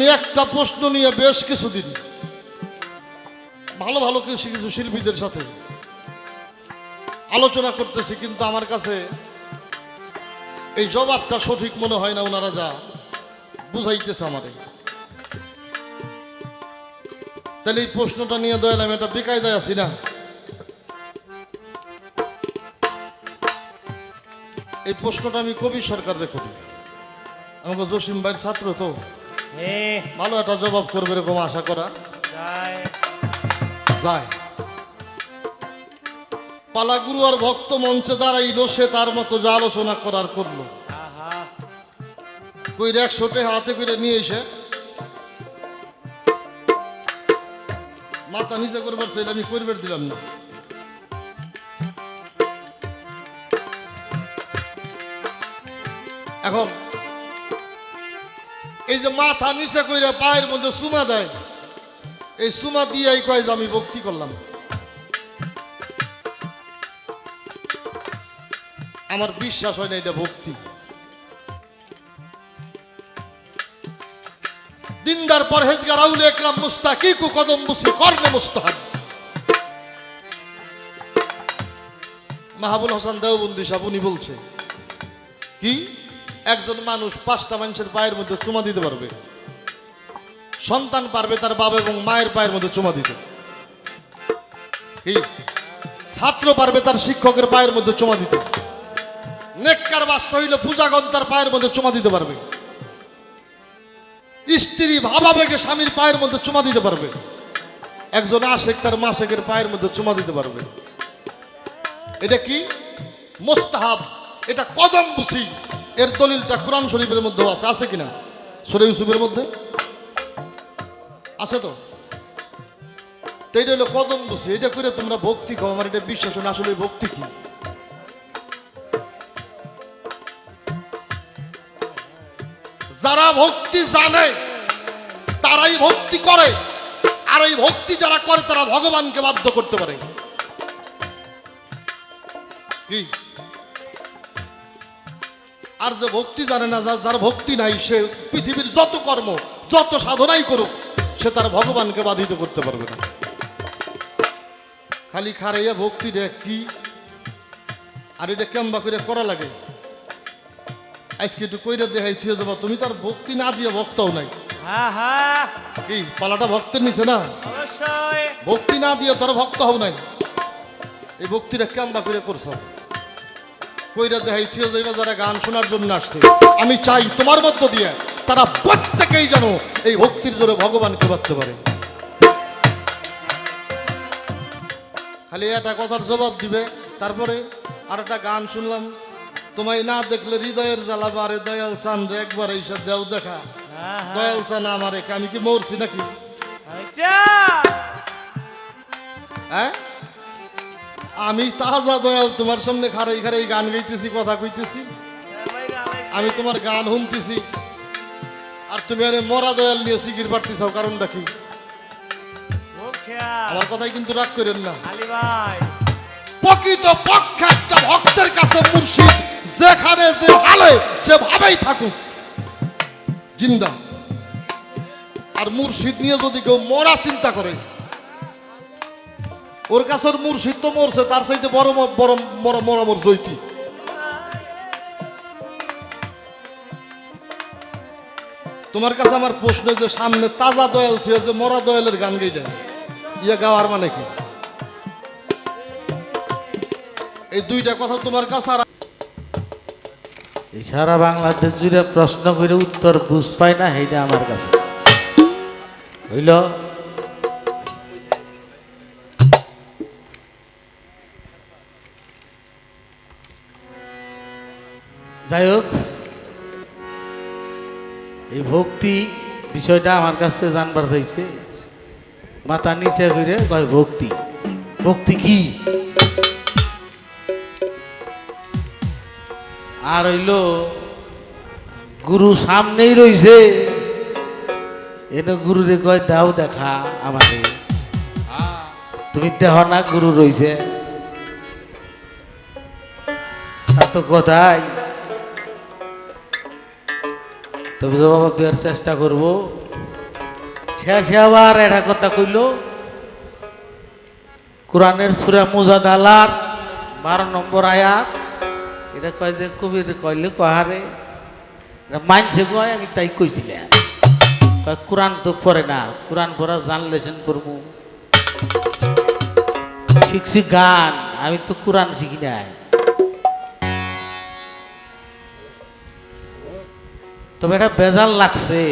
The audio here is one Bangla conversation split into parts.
আমি একটা প্রশ্ন নিয়ে বেশ কিছুদিন ভালো ভালো কিছু কিছু শিল্পীদের সাথে আলোচনা করতেছি, কিন্তু আমার কাছে এই জবাবটা সঠিক মনে হয় না। ওনারা যা বুঝাইতেছে আমারে, তাহলে এই প্রশ্নটা নিয়ে দয়াল আমি একটা বেকায়দায় আছি না। এই প্রশ্নটা আমি কবি সরকারে করি, আমাকে জসিম ভাইয়ের ছাত্র তো ভালো একটা জবাব করবে এরকম আশা করা যায়। পালাগুরু আর ভক্ত মঞ্চে দাঁড়াইলো, সে তার মতো যা আলোচনা করার করলো। কই 100 হাতে করে নিয়ে এসে মাথা নিচে করবার চাইলে আমি করবার দিলাম না। এখন এই যে মাথা নিচে কইরা পায়ের মধ্যে চুমা দেয়, এই চুমা দিয়েই কয় যে আমি ভক্তি করলাম। আমার বিশ্বাস হয় না এটা ভক্তি। দিনদার পরহেজগার আউলে একরাম মুস্তাকিকু কদম বুসি কর্ণে মুস্তাহাব। মাহবুল হাসান দেওবন্দি সাহেব উনি বলছে কি, একজন মানুষ 5টা মানুষের পায়ের মধ্যে চুমা দিতে পারবে, সন্তান পারবে তার বাবা এবং মায়ের পায়ের মধ্যে চুমা দিতে, কি ছাত্র পারবে তার শিক্ষকের পায়ের মধ্যে চুমা দিতে, নেককার বাদশা হইলে পূজাগণ তার পায়ের মধ্যে চুমা দিতে পারবে, স্ত্রী ভাবাবেগে স্বামীর পায়ের মধ্যে চুমা দিতে পারবে, একজন আশেক তার মাশেকের পায়ের মধ্যে চুমা দিতে পারবে। এটা কি মুস্তাহাব, এটা কদম বুসি। এর দলিলটা কোরআন শরীফের মধ্যে আছে, আছে কিনা? সূরা ইউসুফের মধ্যে আছে তো। এইটা হলো কদম বুসি। এটা করে তোমরা ভক্তি খাও, আমার এটা বিশ্বাস না। আসলে ভক্তি কি? যারা ভক্তি জানে তারাই ভক্তি করে, আর এই ভক্তি যারা করে তারা ভগবানকে বাধ্য করতে পারে। কি? আর যে ভক্তি জানে না, যার ভক্তি নাই, সে পৃথিবীর যত কর্ম যত সাধনাই করুক, সে তার ভগবানকে বাধিত করতে পারবে না। খালি খারাইয়া ভক্তি দেখ কি, আর এটা কেমবা করে করা লাগে। আজকে একটু কইরা দেখাই থিয়ে যাবা, তুমি তার ভক্তি না দিয়ে ভক্তও নাই। কি পালাটা ভক্তের নিচে না? ভক্তি না দিয়ে তোর ভক্ত হও নাই। এই ভক্তিটা কেমবা করে করছ, কইরা দেখাই থিয়ে যাইবা। যারা গান শোনার জন্য আসছে, আমি চাই তোমার মধ্য দিয়ে তারা প্রত্যেকেই যেন এই ভক্তির জোরে ভগবানকে বাঁধতে পারে। খালি একটা কথার জবাব দিবে, তারপরে আর একটা গান শুনলাম, তোমায় না দেখলে হৃদয়ের জ্বালা বারে, দয়াল চান রে একবার এইসব দেও দেখা। দয়াল চান আমারে, আমি কি মরছি নাকি? হ্যাঁ, আমি তাজা দয়াল তোমার সামনে খারাই খারাই গান গাইতেছি, কথা কইতেছি, আমি তোমার গান শুনতেছি, আর তুমি আরে মরা দয়াল নিয়ে সিগির পারতেছ। কারণটা কি? আমার কথাই কিন্তু রাগ করেন না। প্রকৃত পক্ষে একটা ভক্তের কাছে মুর্শিদ যেখানে যে হালে যেভাবেই থাকুক জিন্দা। আর মুর্শিদ নিয়ে যদি কেউ মরা চিন্তা করে, ওর কাছে ওর মুর্শিদ তো মরছে, তার চাইতে বড় বড় মরামর জৈতি। তোমার কাছে আমার প্রশ্ন, যে সামনে তাজা দয়াল থুয়ে যে মরা দয়ালের গান গাই যায়, ইয়ে গাওয়ার মানে কি? এই দুইটা কথা তোমার কাছে। আর এই সারা বাংলাদেশ জুড়ে প্রশ্ন করে উত্তর বুঝ পায় না, সেইটা আমার কাছে হইল। যাই হোক, এই ভক্তি বিষয়টা আমার কাছে জানবার চাইছে। মাথা নিচে করে কয় ভক্তি, ভক্তি কি? আর হইল গুরু সামনেই রইছে, এনে গুরুরে কয় দাও দেখা আমাকে। তুমি দেহ না গুরু রইছে, তা তো কথাই। তবে জবাব দেওয়ার চেষ্টা করবো। শেষে আবার একটা কথা কইল, কোরআনের সূরা মুজাদালার 12 নম্বর আয়াত। এটা কয় যে কবির কইলে কহারে মানছে কয়, আমি তাই কইছিলাম। কোরআন তো পড়ে না, কোরআন পড়া জানলেছেন করবো, শিখছি গান, আমি তো কোরআন শিখি নাই। তবে এটা বেজাল লাগছে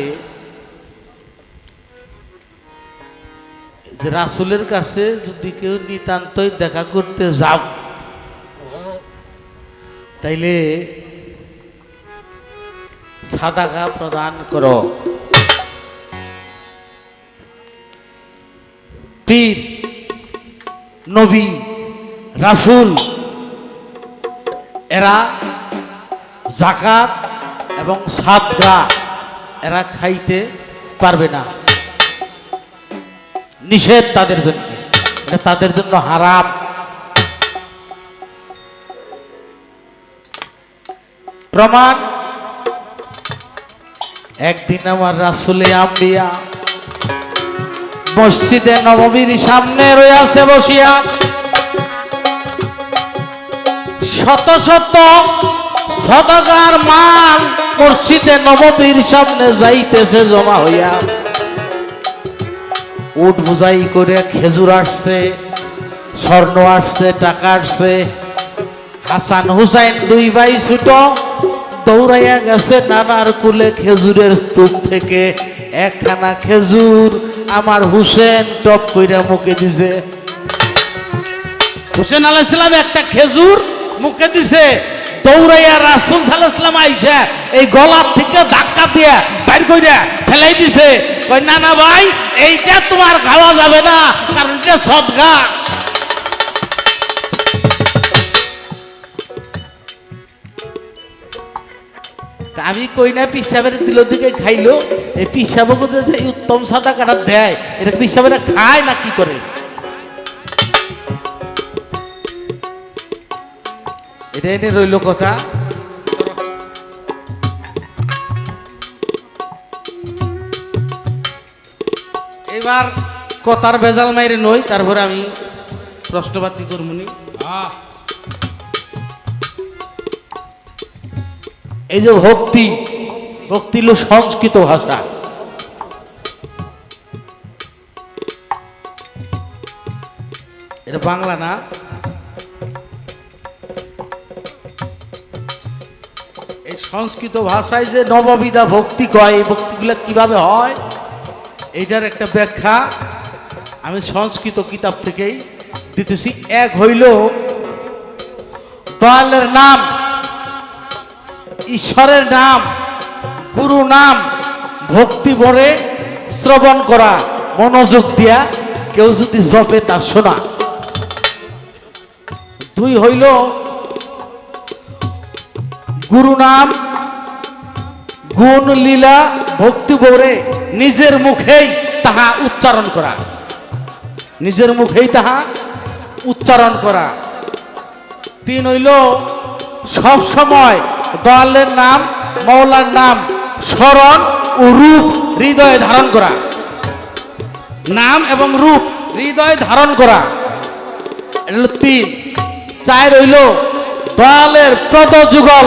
যে রাসূলের কাছে যদি কেউ নিতান্তই দেখা করতে যাও, তাইলে সাদাকা প্রদান করো। পীর, নবী, রাসূল এরা যাকাত এবং সাদকা এরা খাইতে পারবে না, নিষেধ তাদের জন্য, এটা তাদের জন্য হারাম। প্রমাণ, একদিন আমার রাসূলে আম্বিয়া মসজিদে নববীর সামনে রয়েছে বসিয়া, শত শত সদকার মাল মসজিদে নববীর সামনে যাইতেছে জমা হইয়া। উট বুঝাই করে খেজুর আসছে, স্বর্ণ আসছে, টাকা আসছে। হাসান হুসাইন দুই ভাই ছোট দৌড়াইয়া গেছে নানার কুলে খেজুরের স্তূপ থেকে একখানা খেজুর আমার হুসেন টপ কইরা মুখে দিছে। হুসেন আলাইহিস সালাম একটা খেজুর মুখে দিছে, দৌড়াইয়া রাসূল সাল্লাল্লাহু আলাইহি ওয়াসাল্লাম আইসা এই গলার থেকে ধাক্কা দিয়া বাইর কইরা ফেলাই দিছে। কই না না ভাই, এইটা তোমার খাওয়া যাবে না, কারণ এটা সদকা। আমি কই না পিসাবের দিল দিকে খাইলো, এই পিসাবকে যে উত্তম সাদাকাটা দেয়, এটা পিসাবেরা খায় না কি করে? এটা এনে রইল কথা। এবার কথার ভেজাল মাইরে নই, তারপরে আমি প্রশ্নবাদী করমুনি। এই যে ভক্তি, ভক্তি হলো সংস্কৃত ভাষা। এটা বাংলা না। এই সংস্কৃত ভাষায় যে নববিধা ভক্তি কয়, এই ভক্তিগুলো কিভাবে হয় এইটার একটা ব্যাখ্যা আমি সংস্কৃত কিতাব থেকেই দিতেছি। এক হইল দয়ালের নাম, ঈশ্বরের নাম, গুরু নাম ভক্তি ভরে শ্রবণ করা, মনোযোগ দিয়া কেউ যদি জপে তা শোনা। দুই হইল গুরু নাম গুণ লীলা ভক্তি ভরে নিজের মুখেই তাহা উচ্চারণ করা, নিজের মুখেই তাহা উচ্চারণ করা। তিন হইল সব সময় দয়ালের নাম, মওলার নাম স্মরণ ও রূপ হৃদয়ে ধারণ করা, নাম এবং রূপ হৃদয়ে ধারণ করা। এটা হলো তিন। চার হইল দয়ালের পদযুগল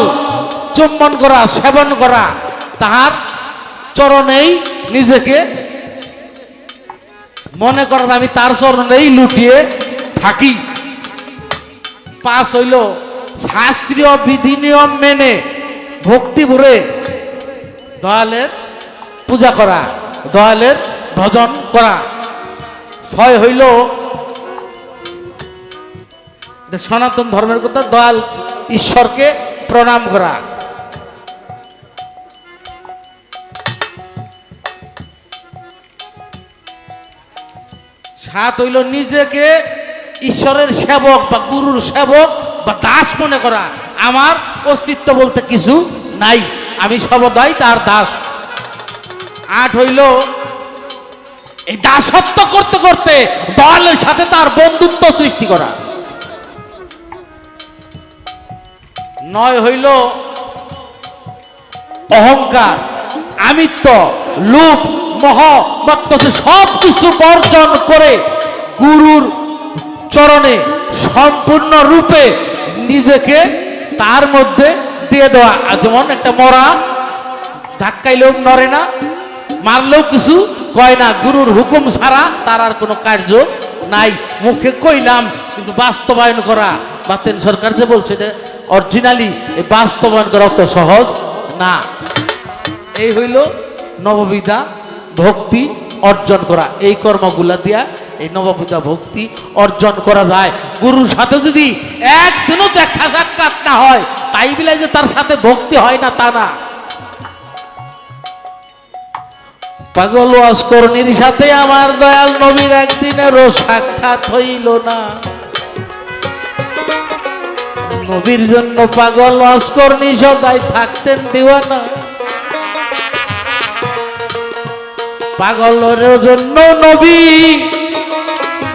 চুম্বন করা, সেবন করা, তাহার চরণেই নিজেকে মনে করা আমি তার চরণেই লুটিয়ে থাকি। পাঁচ হইল শাস্ত্রীয় বিধি নিয়ম মেনে ভক্তি ভরে দয়ালের পূজা করা, দয়ালের ভজন করা। ছয় হইল সনাতন ধর্মের কথা, দয়াল ঈশ্বরকে প্রণাম করা। সাত হইল নিজেকে ঈশ্বরের সেবক বা গুরুর সেবক বা দাস মনে করা, আমার অস্তিত্ব বলতে কিছু নাই, আমি সর্বদাই তার দাস। আট হইল এই দাসত্ব করতে করতে দয়ালের সাথে তার বন্ধুত্ব সৃষ্টি করা। নয় হইল অহংকার, আমিত্ব, লোভ, মোহ, মত্তসে সব কিছু বর্জন করে গুরুর চরণে সম্পূর্ণ রূপে নিজেকে তার মধ্যে দিয়ে দেওয়া। যেমন একটা মরা ধাক্কাইলেও নড়ে না, মারলেও কিছু কয় না, গুরুর হুকুম ছাড়া তার আর কোনো কার্য নাই। মুখে কইলাম কিন্তু বাস্তবায়ন করা, বাতেন সরকার যে বলছে এটা অরিজিনালি এই বাস্তবায়ন করা অত সহজ না। এই হইল নববিধা ভক্তি অর্জন করা। এই কর্মগুলা দিয়া এই নববিধা ভক্তি অর্জন করা যায়। গুরুর সাথে যদি একদিনও দেখা সাক্ষাৎ না হয় তাই বলে যে তার সাথে ভক্তি হয় না তা না। পাগল ওয়াসকরণীর সাথে আমার দয়াল নবীর একদিনেরও সাক্ষাৎ হইল না। নবীর জন্য পাগল ওয়াসকরণী সদাই থাকতেন দিওয়ানা। পাগলের জন্য নবী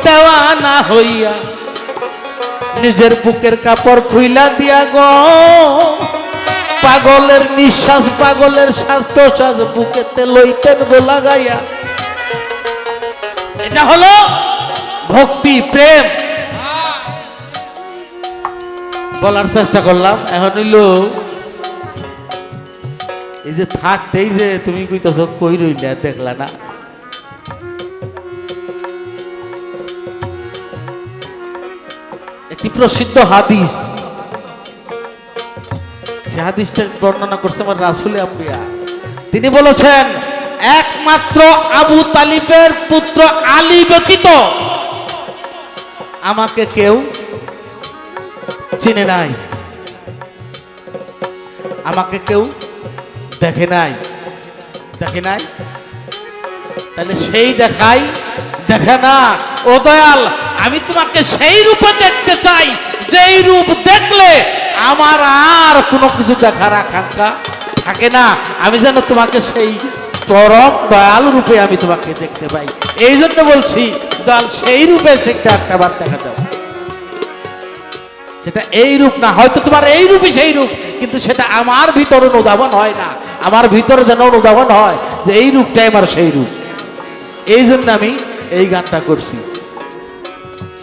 দেওয়ানা হইয়া নিজের বুকের কাপড় খুইলা দিয়া গো, পাগলের নিঃশ্বাস পাগলের শ্বাস প্রশ্বাস বুকেতে লইতেন গো লাগাইয়া। এটা হলো ভক্তি প্রেম। বলার চেষ্টা করলাম। এখন হইল এই যে থাকতেই যে তুমি কইতেছ কই রইলা দেখলা না, একটি প্রসিদ্ধ হাদিস, সে হাদিসটা বর্ণনা করছে আমার রাসূলে আম্বিয়া। তিনি বলেছেন একমাত্র আবু তালিবের পুত্র আলী ব্যতীত আমাকে কেউ চিনে নাই, আমাকে কেউ দেখে নাই। দেখে নাই তাহলে সেই দেখাই দেখে না। ও দয়াল, আমি তোমাকে সেই রূপে দেখতে চাই যেই রূপ দেখলে আমার আর কোনো কিছু দেখার আকাঙ্ক্ষা থাকে না। আমি যেন তোমাকে সেই পরম দয়াল রূপে আমি তোমাকে দেখতে পাই। এই জন্য বলছি দয়াল সেই রূপে সেটা একটা বার দেখা যাও। সেটা এই রূপ না, হয়তো তোমার এই রূপই সেই রূপ, কিন্তু সেটা আমার ভিতরে অনুধাবন হয় না। আমার ভিতরে যেন অনুধাবন হয় যে এই রূপটাই আমার সেই রূপ। এই জন্য আমি এই গানটা করছি,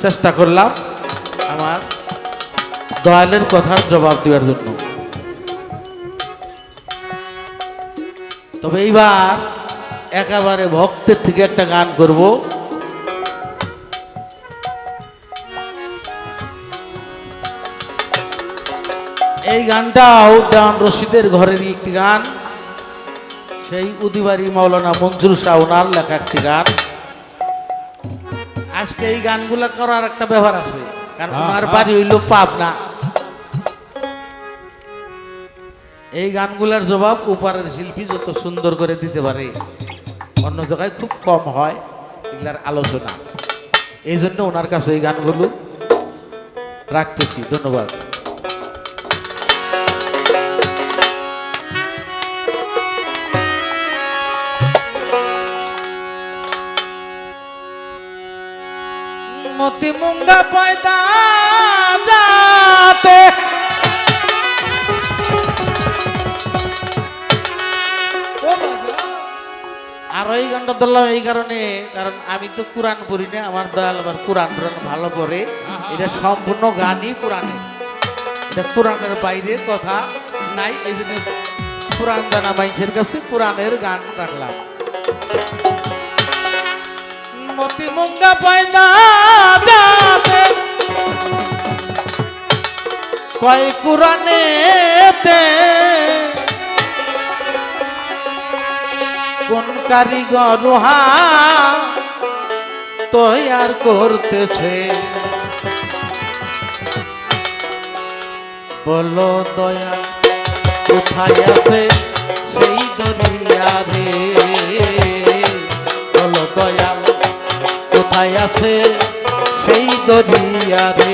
চেষ্টা করলাম আমার দয়ালের কথার জবাব দেওয়ার জন্য। তবে এইবার একেবারে ভক্তের থেকে একটা গান করব। এই গানটাও দেওয়ান রশিদের ঘরেরই একটি গান, সেই উদিবাড়ি মাওলানা মঞ্জুর শাহ ওনার লেখা একটি গান। আজকে এই গানগুলা করার একটা ব্যাপার আছে, কারণ ওনার বাড়ি হইল পাবনা। এই গানগুলার জবাব উপরের শিল্পী যত সুন্দর করে দিতে পারে অন্য জায়গায় খুব কম হয় এগুলার আলোচনা। এই জন্য ওনার কাছে এই গানগুলো রাখতেছি। ধন্যবাদ। मोती मूंगा पैदा जाते আর এই গানটা ধরলাম এই কারণে, কারণ আমি তো কোরআন পড়ি না, আমার দয়াল আবার কোরআন ভালো পড়ে। এটা সম্পূর্ণ গানই কোরআনে, এটা কোরআনের বাইরে কথা নাই। এই জন্য কোরআন জানা মানুষের কাছে কোরআনের গান রাখলাম। मोती मूंगा पैदा जाते কয় কুরআনেতে কোন কারিগর রোহা তৈয়ার করতেছে, বলো দয়া কোথায় আছে সেই দরিয়া রে, বলো দয়াল কোথায় আছে সেই দরিয়া রে।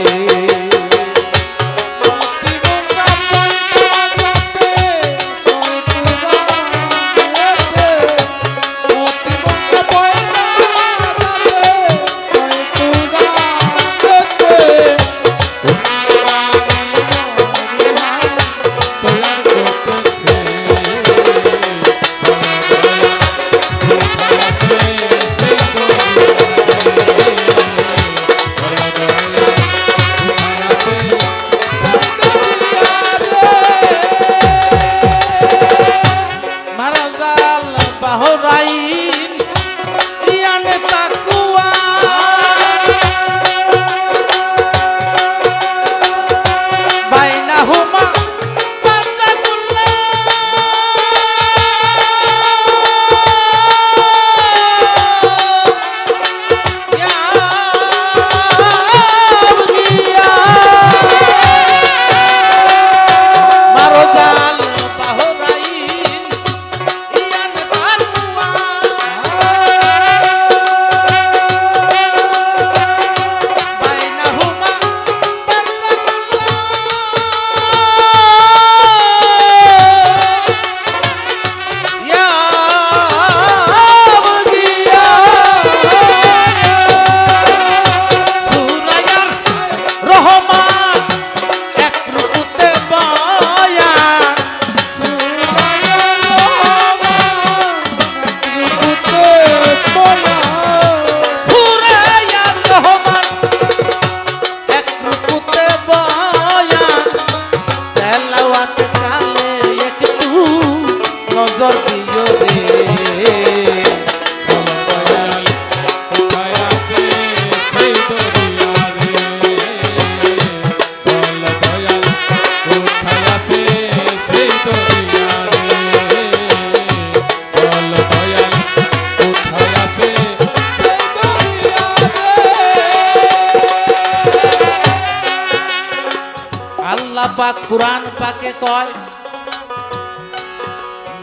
পাক কুরআন পাকে কয়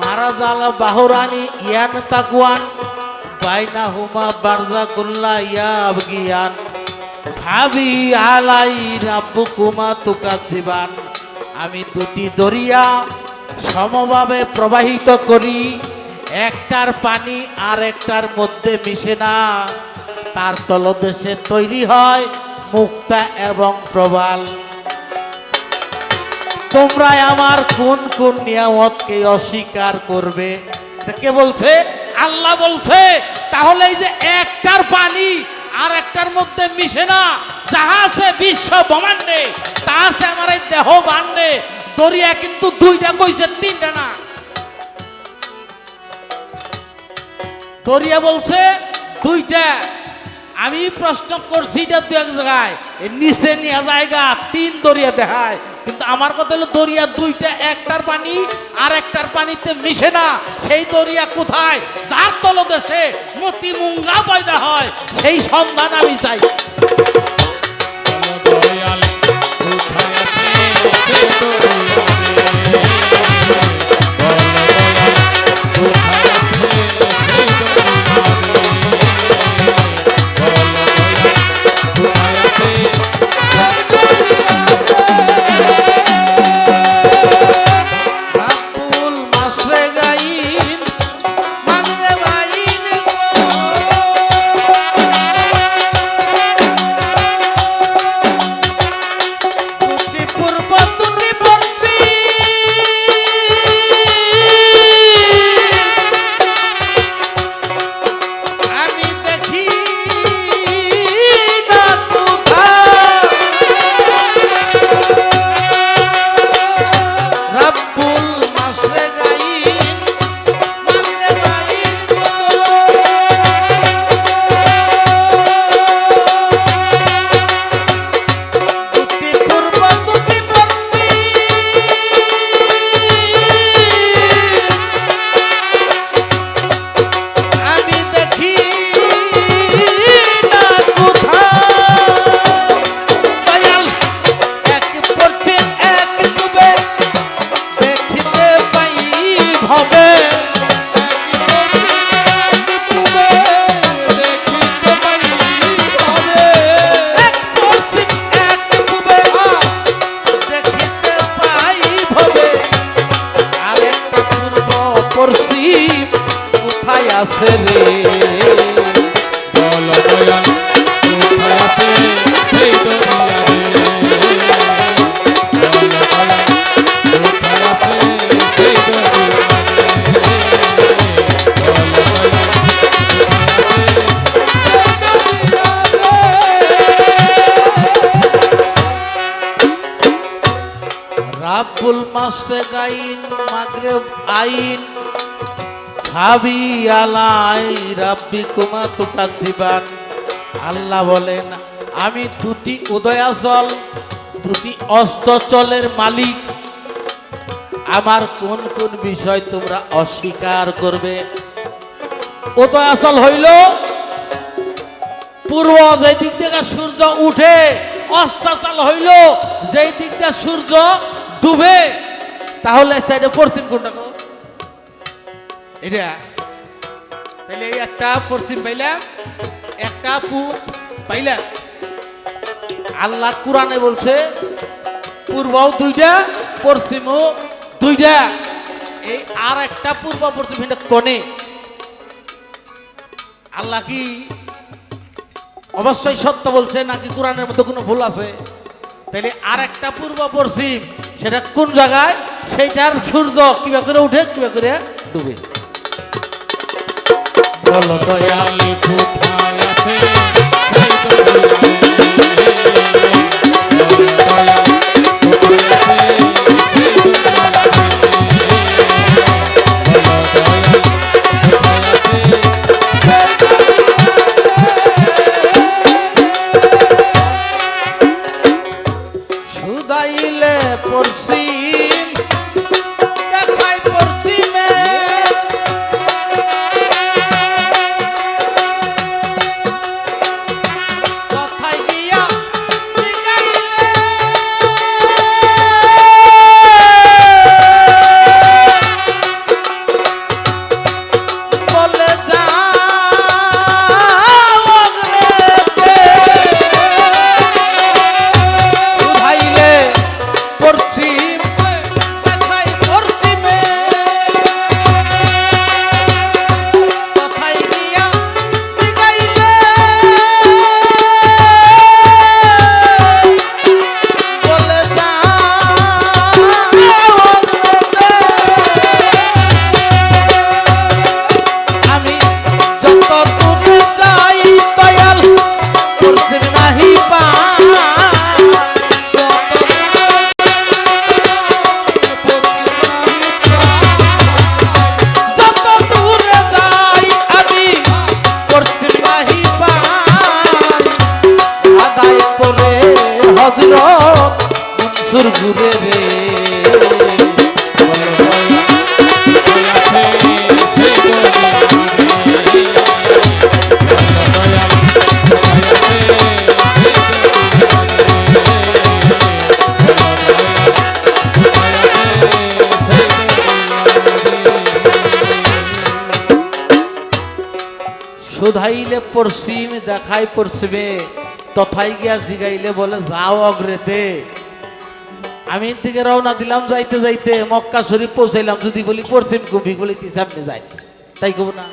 মারাজাল বাহুরানি ইয়ান তাকুয়ান বাইনাহুমা বারজাকুল্লা ইয়াবগিয়ান ভাবি আলাই রাব্বুকুমা তুকাজ্জিবান। আমি দুটি দরিয়া সমভাবে প্রবাহিত করি, একটার পানি আর একটার মধ্যে মিশে না, তার তলদেশে তৈরি হয় মুক্তা এবং প্রবাল। তোমরা আমার কোন কোন নিয়ামতকে অস্বীকার করবে? এটা কে বলছে? আল্লাহ বলছে। তাহলে এই যে একটার পানি আর একটার মধ্যে মিশে না, যাহা আছে বিশ্ব ব্রহ্মাণ্ডে, তা আছে আমার এই দেহ ভাণ্ডে। দরিয়া কিন্তু দুইটা কইছে, তিনটা না। দরিয়া বলছে দুইটা। আমি প্রশ্ন করছি এটা দু এক জায়গায়, নিচে নিয়ে জায়গা তিন দরিয়া দেখায়, কিন্তু আমার কথা হলো দরিয়া দুইটা, একটার পানি আর একটার পানিতে মিশে না। সেই দরিয়া কোথায়? যার তলদেশে মতি মুঙ্গা পয়দা হয়, সেই সন্ধান আমি চাই। আছে রে বল দয়াল কোথায় আছে সেই দরিয়া রে বল দয়াল কোথায় আছে সেই দরিয়া রাব্বুল মাশরিকাইন মাগরিব আইন হাবি আলাই রাব্বিকুমা তুকাদ্দিবান। আল্লাহ বলেন আমি দুটি উদয়াচল, দুটি অস্তচলের মালিক। আমার কোন কোন বিষয় তোমরা অস্বীকার করবে? উদয়াচল হইল পূর্ব, যেই দিক থেকে সূর্য উঠে। অস্তাচল হইল যেই দিক দিয়ে সূর্য ডুবে। তাহলে সাইডে পশ্চিম কোনটা? এটা তাহলে এই একটা পশ্চিম পাইলাম, একটা পূব পাইলাম। আল্লাহ কুরআনে বলছে পূর্বও দুইটা, পশ্চিমও দুইটা। এই আর একটা পূর্ব পশ্চিম কোণে আল্লাহ কি অবশ্যই সত্য বলছে নাকি কুরআনের মধ্যে কোনো ভুল আছে? তাহলে আর একটা পূর্ব পশ্চিম, সেটা কোন জায়গায়? সেইটার সূর্য কিবা করে উঠে কিবা করে ডুবে। বল দয়াল কোথায় আছে সেই দরিয়া শুধাইলে পশ্চিম দেখাই পশ্চিমে, তথাই গিয়া জিগাইলে বলে যাও অগ্রেতে। আমি দিকে রওনা দিলাম, যাইতে যাইতে মক্কা শরীফ পৌঁছাইলাম, যদি বলি পশ্চিম কবি বলি সামনে যাই, তাই কব না?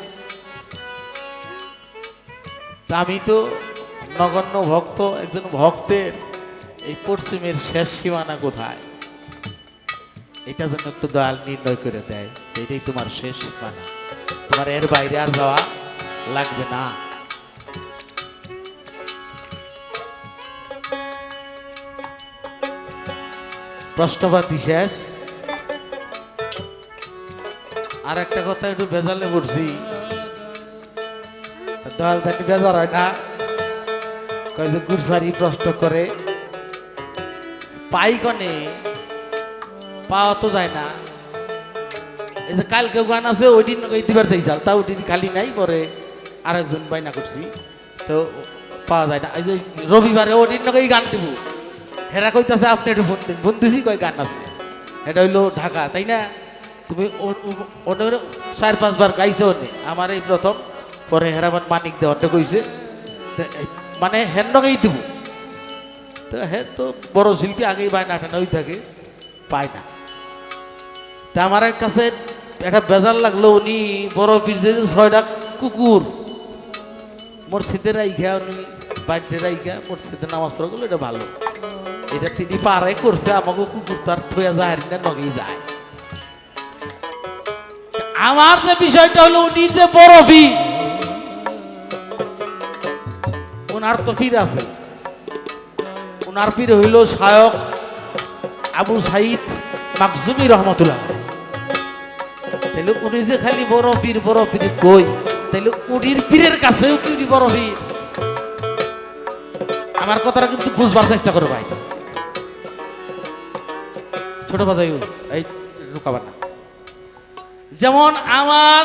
তা আমি তো নগণ্য ভক্ত, একজন ভক্তের এই পশ্চিমের শেষ সীমানা কোথায়, এটা যেন একটু দয়াল নির্ণয় করে দেয়, এটাই তোমার শেষ সীমানা, তোমার এর বাইরে আর যাওয়া লাগবে না। প্রশ্নবাদী শেষ। আর একটা কথা একটু বেজালে পড়ছি, দয়াল থাকি বেজার হয় না, কয় যে গুরসারি প্রশ্ন করে পাই কনে, পাওয়া তো যায় না। এই যে কালকে গান আছে ওই দিন দিবার চাইছাল, তা ওই দিন খালি নাই, পরে আরেকজন বাইনা করছি, তো পাওয়া যায় না। এই যে রবিবারে ওই দিন গান দিব, হেরা কইতাছে আপনি একটু ফোন দিন, ফোন দিছি কয় গান আছে, এটা হইলো ঢাকা, তাই না? তুমি 4-5 বার গাইছো ওনে, আমার এই প্রথম, পরে হেরাবান মানিক দেওয়াটা কইছে, মানে হেন্ডকেই দিব, তো হ্যাঁ তো বড় শিল্পী আগেই বায়না টানা ওই থাকে, পায় না। তা আমার কাছে একটা বেজার লাগলো, উনি বড় পীর যে 6টা কুকুর মসজিদে রাইখা, উনি বাড়িতে রাইখা মসজিদে নামাজ পড়া গেলো, এটা ভালো, এটা তিনি পাড়াই করছে, আমাকে কুকুর তার থইয়া যায় না, নগেই যায়। আমার যে বিষয়টা হলো, উনি যে বড় পীর, ওনার তো পীর আছে, ওনার পীর হইল শায়খ আবু সাইদ মাকজুমি রহমতুল্লাহ। তাইলে উনি যে খালি বড় পীর কই, তাইলে উনির পীরের কাছেও কি উনি বড় পীর? আমার কথাটা কিন্তু বুঝবার চেষ্টা করো ভাই, ছোট বাজাই এই রুকাবার না। যেমন আমার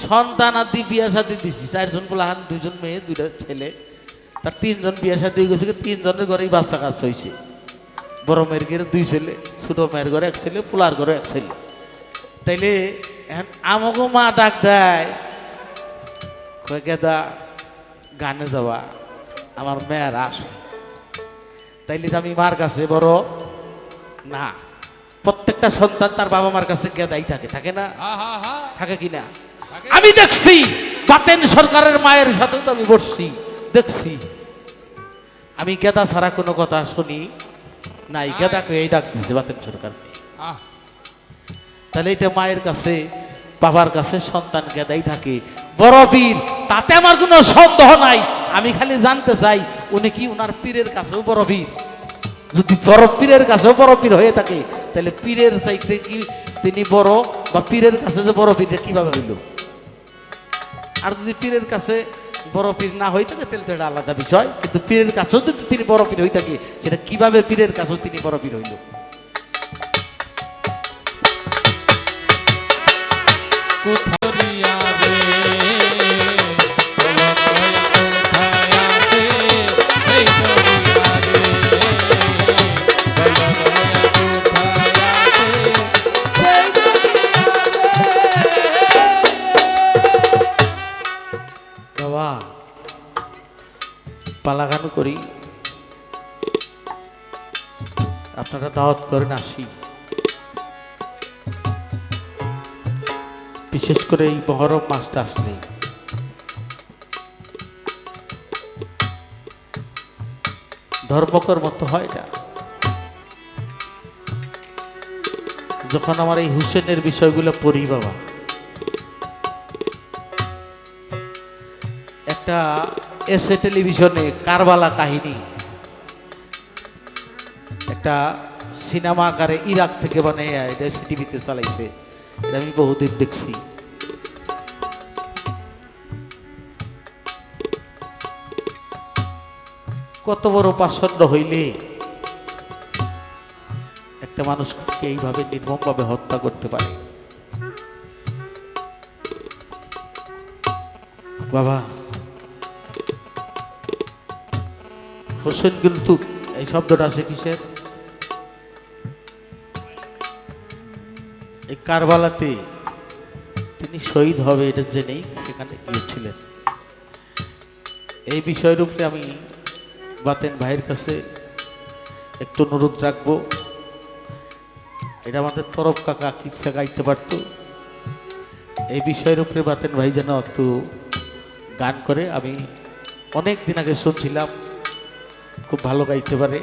সন্তান আদি বিয়া শাদী দিছি, 4 জন পোলাহান, 2 জন মেয়ে, 2টা ছেলে, তার 3 জন বিয়া শাদী হয়ে গেছে, 3 জনের ঘরেই বাচ্চা কাজ হয়েছে। বড় মেয়ের ঘরে 2 ছেলে, ছোট মেয়ের ঘরে 1 ছেলে, পোলার ঘরে 1 ছেলে। তাইলে এখন আমাকে মা ডাক দেয়, কয় গেদা গানে যাওয়া, আমার মেয়ের আসে। তাইলে আমি মার কাছে বড় না, প্রত্যেকটা সন্তান তার বাবা মার কাছে গেদাই থাকে, থাকে না? থাকে কি না? আমি দেখছি বাতেন সরকারের মায়ের সাথেও তো আমি বসছি, দেখছি, আমি গেদা ছাড়া কোনো কথা শুনি নাই, গেদাকে এই ডাক দিচ্ছে বাতেন সরকার। তাহলে এটা মায়ের কাছে বাবার কাছে সন্তান গেদাই থাকে, বড় পীর, তাতে আমার কোনো সন্দেহ নাই। আমি খালি জানতে চাই উনি কি উনার পীরের কাছেও বড় পীর? যদি বড় পীরের কাছেও বড় পীর হয়ে থাকে, তাহলে পীরের চাইতে কি তিনি বড়, বা পীরের কাছে যে বড় পীর কিভাবে হইল? আর যদি পীরের কাছে বড় পীর না হয়ে থাকে, তাহলে তো এটা আলাদা বিষয়, কিন্তু পীরের কাছেও যদি তিনি বড় পীর হয়ে থাকে, সেটা কিভাবে পীরের কাছেও তিনি বড় পীর হইল? পালাগানো করি, আপনারা দাওয়াত করেন, আসি। বিশেষ করে এই মহরম মাসটা আসলে ধর্মকর্ম তো হয় না। যখন আমার এই হুসেনের বিষয়গুলো পড়ি, বাবা, একটা এসে টেলিভিশনে কারবালা কাহিনী, একটা সিনেমা আকারে ইরাক থেকে বানিয়ে এটা টিভিতে চালাইছে, এটা আমি বহুদিন দেখছি। কত বড় পাষণ্ড হইলে একটা মানুষকে এইভাবে নির্মমভাবে হত্যা করতে পারে? বাবা, হোসেন কিন্তু এই শব্দটা আছে কিসের? এই কারবালাতে তিনি শহীদ হবে এটা জেনেই সেখানে সেখানে গিয়েছিলেন। এই বিষয়ের উপরে আমি বাতেন ভাইয়ের কাছে একটু অনুরোধ রাখবো, এটা আমাদের তরফ কাকা কিচ্ছা গাইতে পারত, এই বিষয়ের উপরে বাতেন ভাই যেন একটু গান করে। আমি অনেক দিন আগে শুনছিলাম খুব ভালো গাইতে পারে,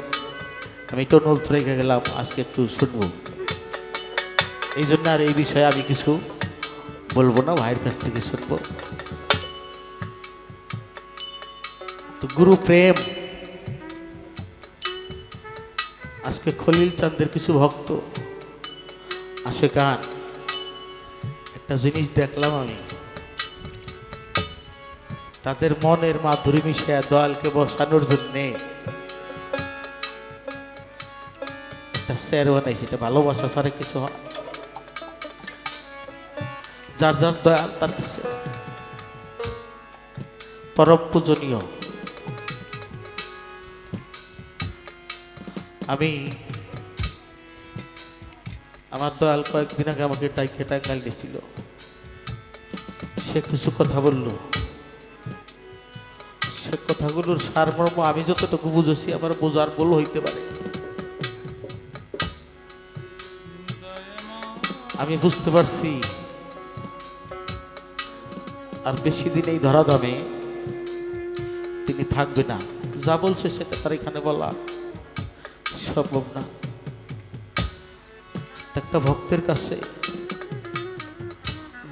আমি একটু অনুরোধ রেখে গেলাম আজকে একটু শুনবো। এই জন্য আর এই বিষয়ে আমি কিছু বলবো না, ভাইয়ের কাছ থেকে শুনবো। তো গুরু প্রেম, আজকে খলিল চাঁদের কিছু ভক্ত আসে গান, একটা জিনিস দেখলাম আমি, তাদের মনের মাধুরী মিশে দয়ালকে বসানোর জন্যে একটা স্যার বানাইছে। এটা ভালোবাসা ছাড়া কিছু হয়, যার যার দয়াল তার কাছে পরম পূজনীয়। আমি আমার দয়াল কয়েকদিন আগে আমাকে টাইকে টাঙ্গাইল দিয়েছিল, সে কিছু কথা বলল, সে কথাগুলোর সারমর্ম আমি যতটুকু বুঝেছি আমার বোঝার ভুল হইতে পারে। আমি বুঝতে পারছি আর বেশি দিন এই ধরাধামে তিনি থাকবে না। যা বলছে সেটা তার এখানে বলা সম্ভব না। একটা ভক্তের কাছে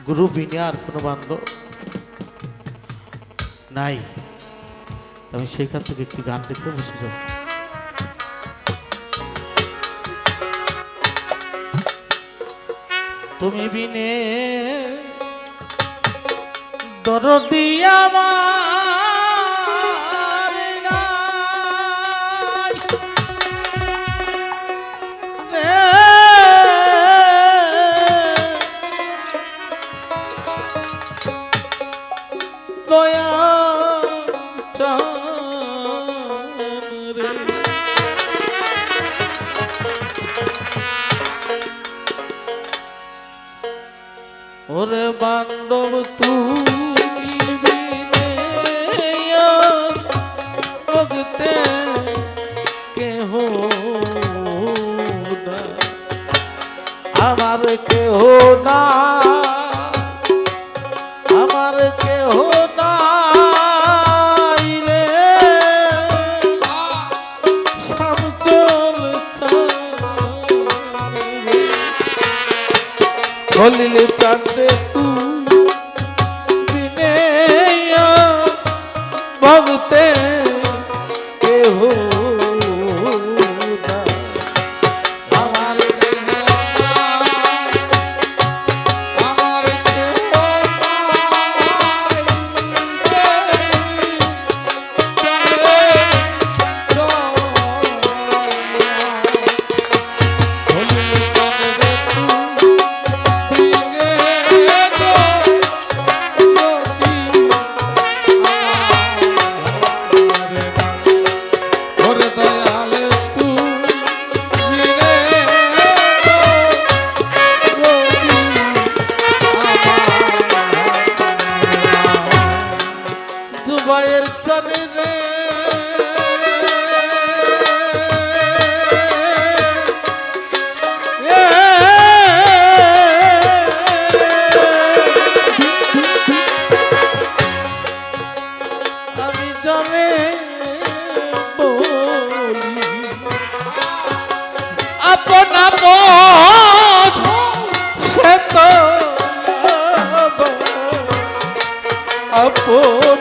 গুরু বিনে আর কোনো বান্ধব নাই। আমি সেইখান থেকে একটি গান দেখে বসে যাব। তুমি বিনে দরদি আমার নাই রে, দয়া রে। ওরে বান্ধব তুমি বিনে ভক্তে কেহ না, আমার কেহ না, আমার কেহ নাই রে শামচল খলিল চাঁদে তুই বিনে ভক্তে কেহ না, আমার কেহ না, আমার কেহ দুবাইয়ের চলে রে আমি জানে বলি আপন আপন সে তো আপন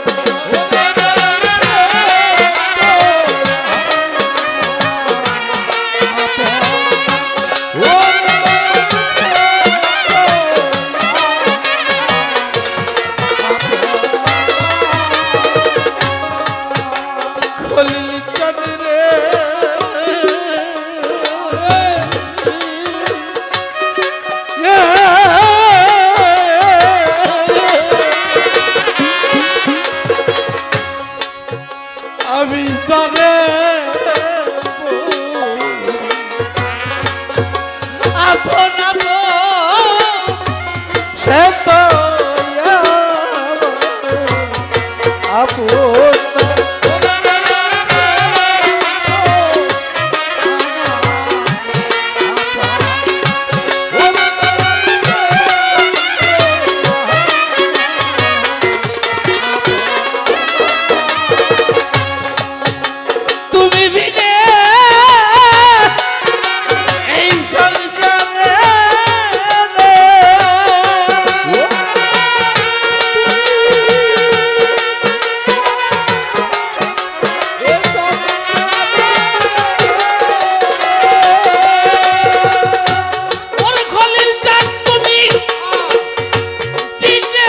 খলিল চাঁদ রে আমি জানে আপন আপন সে তো আপন তুমি বিনে এই সংসারে ওরে খলিল চান তুমি বিনে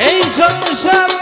এই সংসারে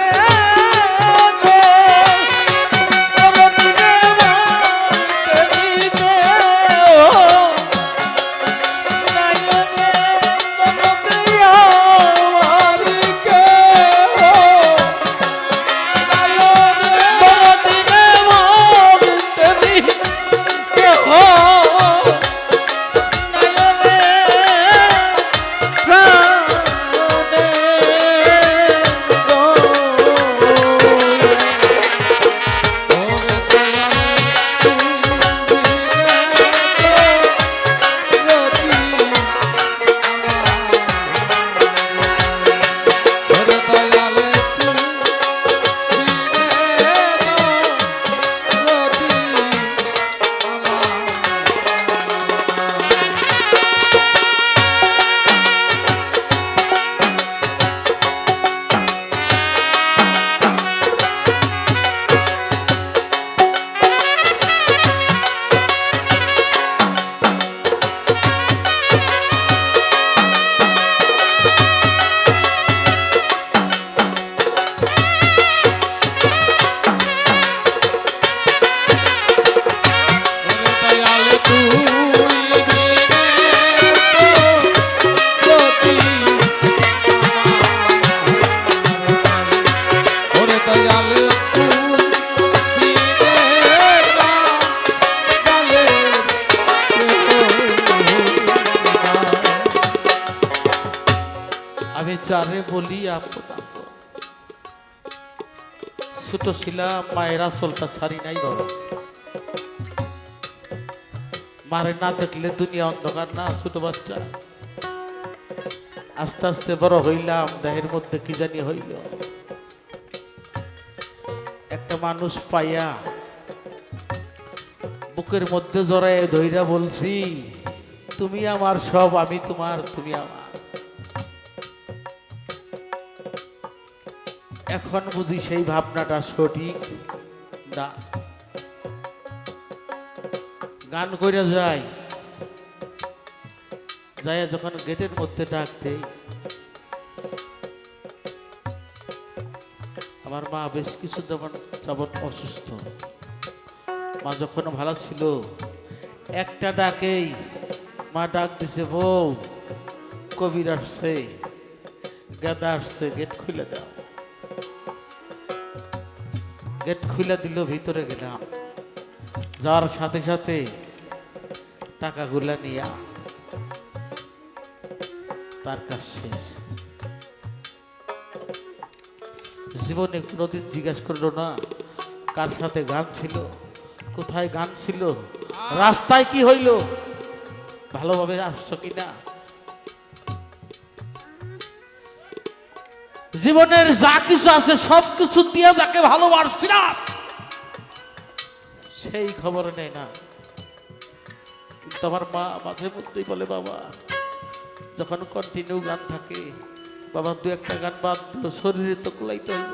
আমি যারে বলি আপন আপন ছোট ছিলাম মায়েরা চলতা সারি নাই বাবা মারে না দেখলে দুনিয়া অন্ধকার না ছোট বাচ্চা আস্তে আস্তে বড় হইলাম দেহের মধ্যে কি জানি হইল একটা মানুষ পাইয়া বুকের মধ্যে জড়ায় ধইরা বলছি তুমি আমার সব আমি তোমার তুমি আমার এখন বুঝি সেই ভাবনাটা সঠিক না গান কইরা যায় যায় যখন গেটের মধ্যে ডাক দেই আমার মা বেশ কিছু যাবত অসুস্থ মা যখন ভালো ছিল একটা ডাকেই মা ডাক দিছে বউ কবির আসছে গাদা আসছে গেট খুলে দাও গেট খুলে দিল ভিতরে গেলাম যাওয়ার সাথে সাথে টাকাগুলা নিয়া তার কাজ শেষ জীবনে কোনোদিন জিজ্ঞাসা করলো না কার সাথে গান ছিল কোথায় গান ছিল রাস্তায় কি হইল ভালোভাবে আসছো কিনা জীবনের যা কিছু আছে সবকিছু দিয়ে যাকে ভালোবাসছিলাম সেই খবর নেই না কিন্তু আমার মা মাঝে মধ্যেই বলে বাবা যখন কন্টিনিউ গান থাকে বাবা দু একটা গান বাদ দিল শরীরে তো কুলাইতে হইব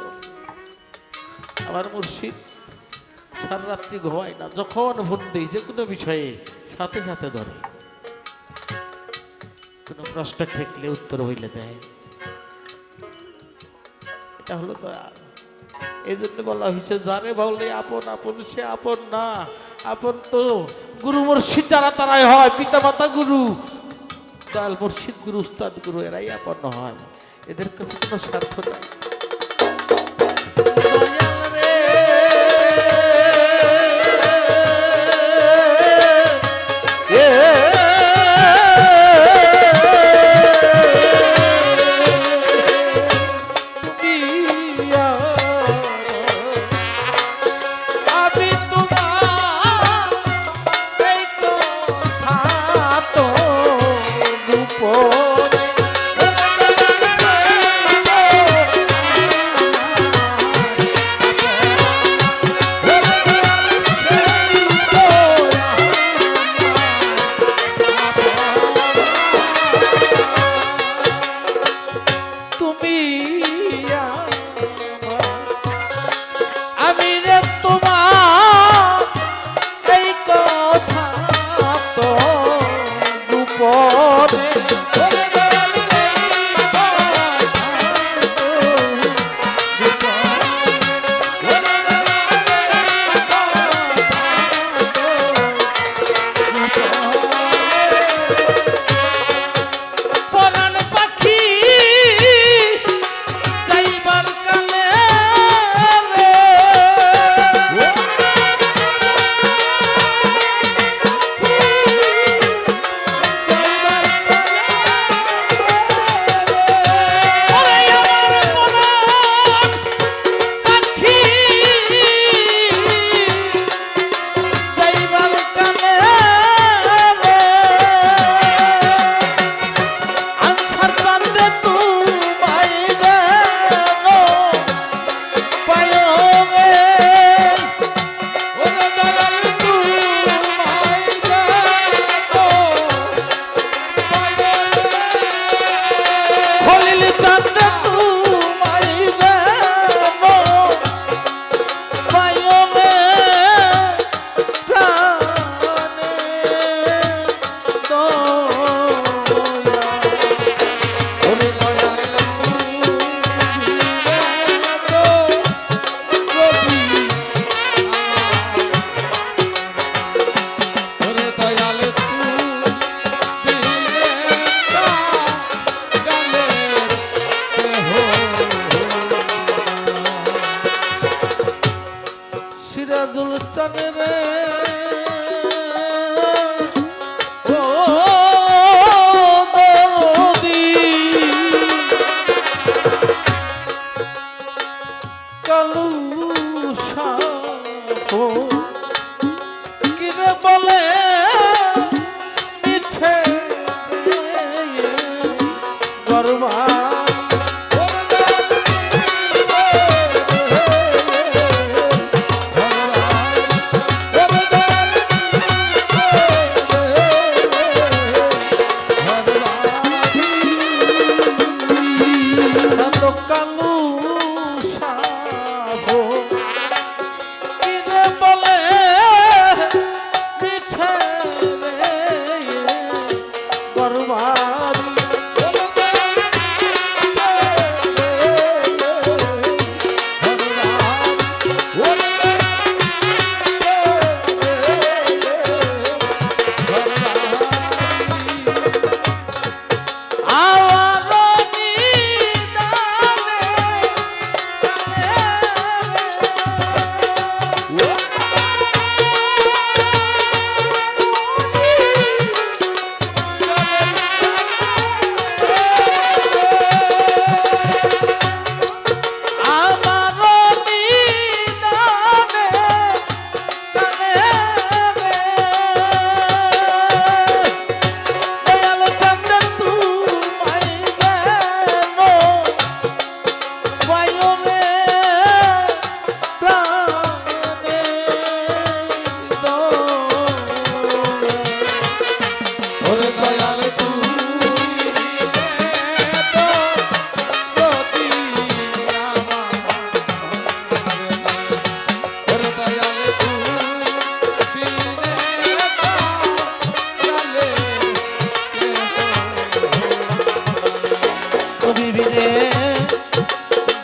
আমার মুর্শিদ সারা রাত্রি ঘুমায় না যখন ফোন দিই যে কোনো বিষয়ে সাথে সাথে ধরে কোনো প্রশ্ন ঠেকলে উত্তর হইলে দেয় এটা হলো দয়া এই জন্য বলা হয়েছে যারে বললে আপন আপন সে আপন না আপন তো গুরু মুর্শিদ যারা তারাই হয় পিতা মাতা গুরু দয়াল মুর্শিদ গুরু উস্তাদ গুরু এরাই আপন হয় এদের কাছে কোনো স্বার্থ নাই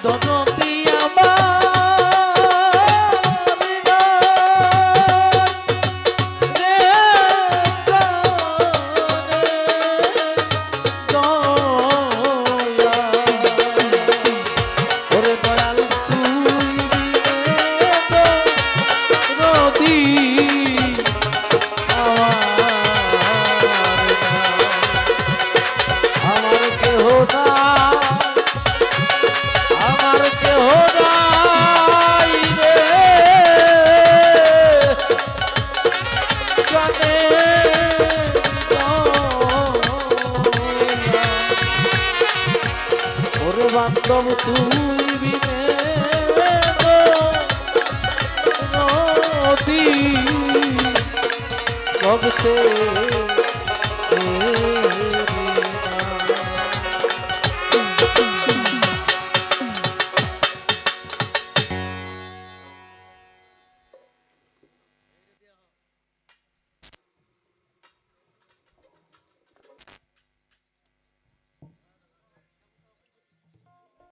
দনতি আমার রে দয়া ওরে দয়াল তুই নদী আমার কেহ নাই রে জানে ওরে বান্ধব তুই বিনে নদী জগতে